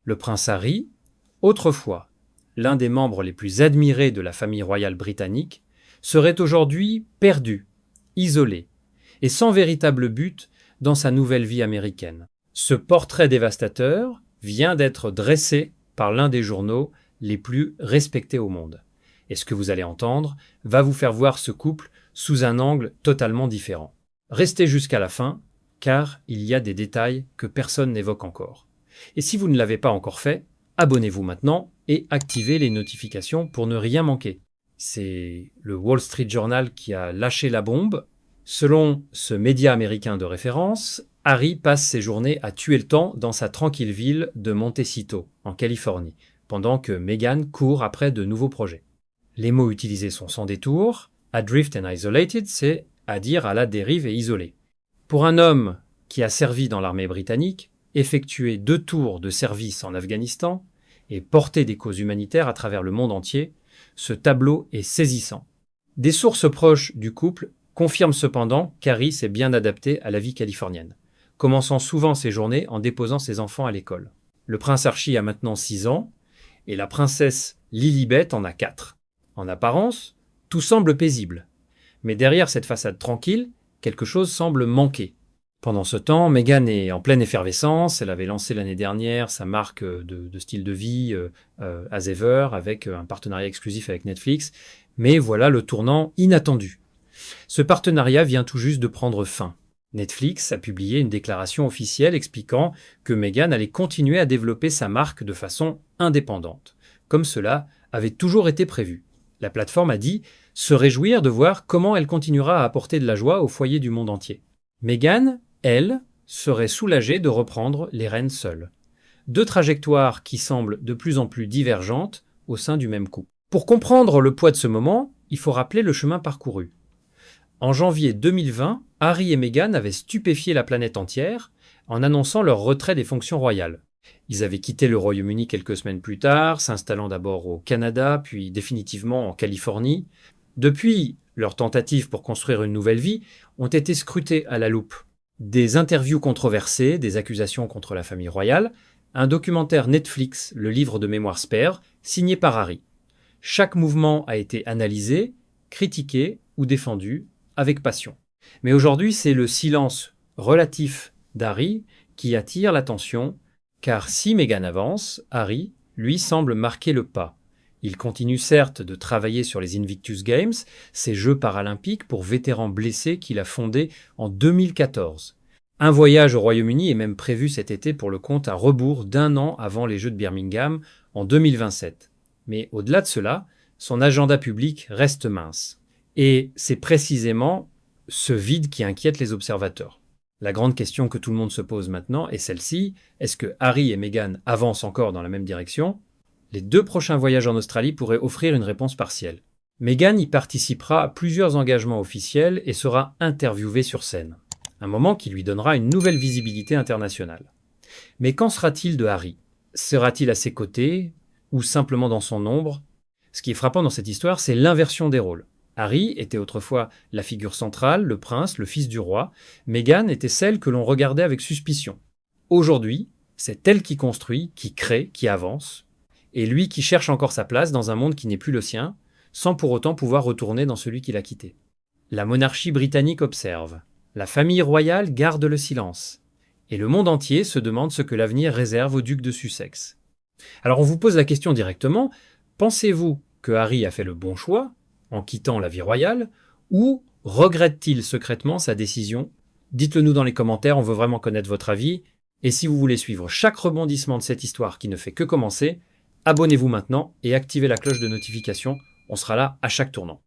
Le prince Harry, autrefois l'un des membres les plus admirés de la famille royale britannique, serait aujourd'hui perdu, isolé, et sans véritable but dans sa nouvelle vie américaine. Ce portrait dévastateur vient d'être dressé par l'un des journaux les plus respectés au monde. Et ce que vous allez entendre va vous faire voir ce couple sous un angle totalement différent. Restez jusqu'à la fin, car il y a des détails que personne n'évoque encore. Et si vous ne l'avez pas encore fait, abonnez-vous maintenant et activez les notifications pour ne rien manquer. C'est le Wall Street Journal qui a lâché la bombe. Selon ce média américain de référence, Harry passe ses journées à tuer le temps dans sa tranquille ville de Montecito, en Californie, pendant que Meghan court après de nouveaux projets. Les mots utilisés sont sans détour. Adrift and isolated, c'est à dire à la dérive et isolé. Pour un homme qui a servi dans l'armée britannique, effectué 2 tours de service en Afghanistan et porté des causes humanitaires à travers le monde entier, ce tableau est saisissant. Des sources proches du couple confirment cependant qu'Harry s'est bien adapté à la vie californienne, commençant souvent ses journées en déposant ses enfants à l'école. Le prince Archie a maintenant 6 ans et la princesse Lilibet en a 4. En apparence, tout semble paisible. Mais derrière cette façade tranquille, quelque chose semble manquer. Pendant ce temps, Meghan est en pleine effervescence. Elle avait lancé l'année dernière sa marque de style de vie As Ever avec un partenariat exclusif avec Netflix. Mais voilà le tournant inattendu. Ce partenariat vient tout juste de prendre fin. Netflix a publié une déclaration officielle expliquant que Meghan allait continuer à développer sa marque de façon indépendante, comme cela avait toujours été prévu. La plateforme a dit se réjouir de voir comment elle continuera à apporter de la joie au foyer du monde entier. Meghan, elle, serait soulagée de reprendre les rênes seule. 2 trajectoires qui semblent de plus en plus divergentes au sein du même couple. Pour comprendre le poids de ce moment, il faut rappeler le chemin parcouru. En janvier 2020, Harry et Meghan avaient stupéfié la planète entière en annonçant leur retrait des fonctions royales. Ils avaient quitté le Royaume-Uni quelques semaines plus tard, s'installant d'abord au Canada, puis définitivement en Californie. Depuis, leurs tentatives pour construire une nouvelle vie ont été scrutées à la loupe. Des interviews controversées, des accusations contre la famille royale, un documentaire Netflix, le livre de mémoire Spare, signé par Harry. Chaque mouvement a été analysé, critiqué ou défendu avec passion. Mais aujourd'hui, c'est le silence relatif d'Harry qui attire l'attention, car si Meghan avance, Harry, lui, semble marquer le pas. Il continue certes de travailler sur les Invictus Games, ces Jeux paralympiques pour vétérans blessés qu'il a fondés en 2014. Un voyage au Royaume-Uni est même prévu cet été pour le compte à rebours d'1 an avant les Jeux de Birmingham en 2027. Mais au-delà de cela, son agenda public reste mince. Et c'est précisément ce vide qui inquiète les observateurs. La grande question que tout le monde se pose maintenant est celle-ci. Est-ce que Harry et Meghan avancent encore dans la même direction ? Les 2 prochains voyages en Australie pourraient offrir une réponse partielle. Meghan y participera à plusieurs engagements officiels et sera interviewée sur scène. Un moment qui lui donnera une nouvelle visibilité internationale. Mais qu'en sera-t-il de Harry ? Sera-t-il à ses côtés ou simplement dans son ombre ? Ce qui est frappant dans cette histoire, c'est l'inversion des rôles. Harry était autrefois la figure centrale, le prince, le fils du roi. Meghan était celle que l'on regardait avec suspicion. Aujourd'hui, c'est elle qui construit, qui crée, qui avance. Et lui qui cherche encore sa place dans un monde qui n'est plus le sien, sans pour autant pouvoir retourner dans celui qu'il a quitté. La monarchie britannique observe. La famille royale garde le silence. Et le monde entier se demande ce que l'avenir réserve au duc de Sussex. Alors on vous pose la question directement, pensez-vous que Harry a fait le bon choix en quittant la vie royale, ou regrette-t-il secrètement sa décision ? Dites-le nous dans les commentaires, on veut vraiment connaître votre avis. Et si vous voulez suivre chaque rebondissement de cette histoire qui ne fait que commencer, abonnez-vous maintenant et activez la cloche de notification, on sera là à chaque tournant.